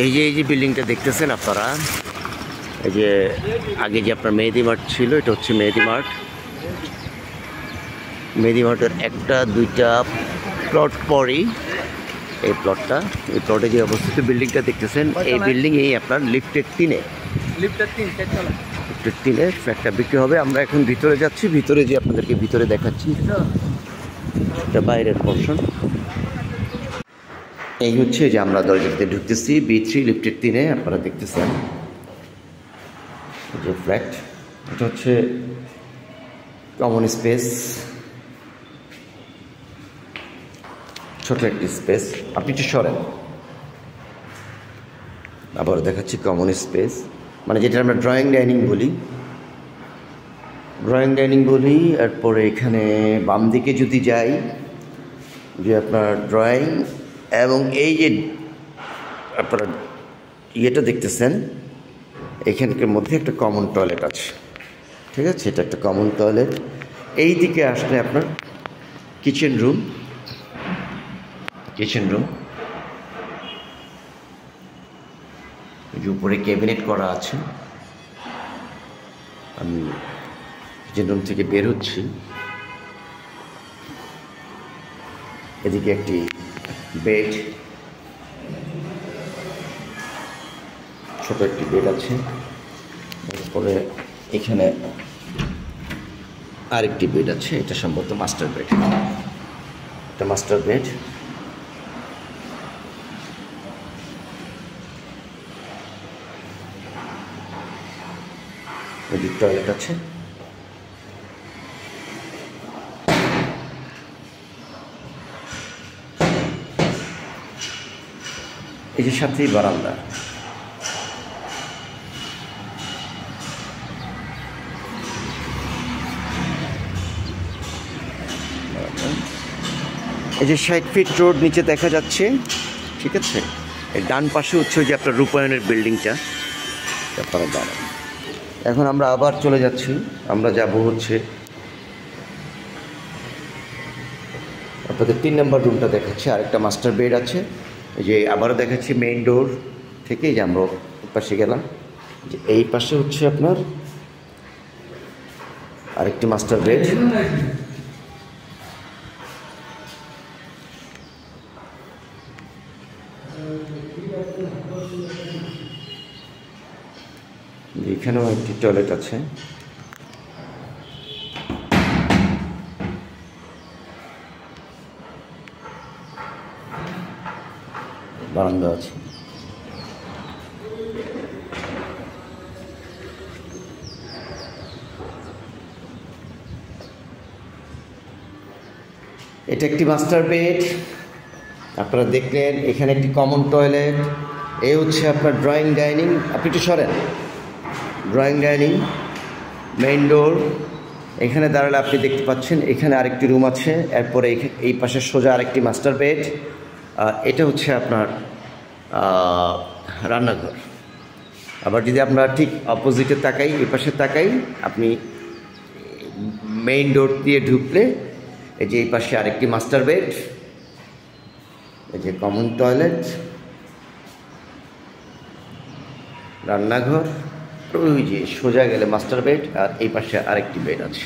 এই যে বিল্ডিংটা দেখতেছেন আপনারা, এই যে আগে যে আপনার মেহেদি মার্ট ছিল, এটা হচ্ছে মেহেদি মার্ট। মেহেদি মার্টের একটা দুইটা প্লট পরেই এই প্লটটা। এই প্লটে যে অবস্থিত বিল্ডিংটা দেখতেছেন, এই বিল্ডিংয়েই আপনার লিফটের তিনে ফ্ল্যাটটা বিক্রি হবে। আমরা এখন ভিতরে যাচ্ছি, ভিতরে যে আপনাদেরকে ভিতরে দেখাচ্ছি, এটা বাইরের পোর্শন। এই হচ্ছে যে আমরা দরজাতে ঢুকতেছি, B3 লিফটের 3-এ আপনারা দেখতেছেন যে ফ্ল্যাট। এটা হচ্ছে কমন স্পেস, ছোট একটি স্পেস। আপনি একটু সরেন, আবার দেখাচ্ছি কমন স্পেস, মানে যেটা আমরা ড্রয়িং ডাইনিং বলি। এরপরে এখানে বাম দিকে যদি যাই, যে আপনার ড্রয়িং এবং এই যে আপনারা ইয়েটা দেখতেছেন, এখানকার মধ্যে একটা কমন টয়লেট আছে, ঠিক আছে? এটা একটা কমন টয়লেট। এই দিকে আসলে আপনার কিচেন রুম, এই যে উপরে ক্যাবিনেট করা আছে। আমি কিচেন রুম থেকে বের হচ্ছি, এদিকে একটি বেড, ছোট একটি বেড আছে। এরপরে এখানে আরেকটি বেড আছে, এটা সম্ভবত মাস্টার বেড। এটা মাস্টার বেড। এদিকে টয়লেট আছে। এই যে সাথেই বারান্দা। এই যে 60 ফিট রোড নিচে দেখা যাচ্ছে, ঠিক আছে? এই ডান পাশে হচ্ছে যে আপনার রূপায়ণের বিল্ডিংটা, আপনারা দাঁড়ান। এখন আমরা আবার চলে যাচ্ছি, আমরা যাব হচ্ছে আপনাদের 3 নম্বর রুমটা দেখাচ্ছি। আরেকটা মাস্টার বেড আছে। এই যে আবারও দেখাচ্ছি মেইন ডোর থেকে, যে আমরা পাশে গেলাম, যে এই পাশে হচ্ছে আপনার আরেকটি মাস্টার বেড। এখানেও একটি টয়লেট আছে। বারান্দা আছে। এটা একটি মাস্টার বেড আপনারা দেখলেন। এখানে একটি কমন টয়লেট। এই হচ্ছে আপনার ড্রয়িং ডাইনিং। আপনি একটু সরেন। Drawing dining, main door. এখানে দাঁড়ালে আপনি দেখতে পাচ্ছেন এখানে আরেকটি রুম আছে। এরপরে এই পাশে সোজা আরেকটি মাস্টার বেড। এটা হচ্ছে আপনার রান্নাঘর। আবার যদি আমরা ঠিক অপোজিটে তাকাই, এই পাশে তাকাই, আপনি মেইন ডোর দিয়ে ঢুকলে এই যে এই পাশে আরেকটি মাস্টার বেড, এই যে কমন টয়লেট, রান্নাঘর, ওই যে সোজা গেলে মাস্টার বেড, আর এই পাশে আরেকটি বেড আছে।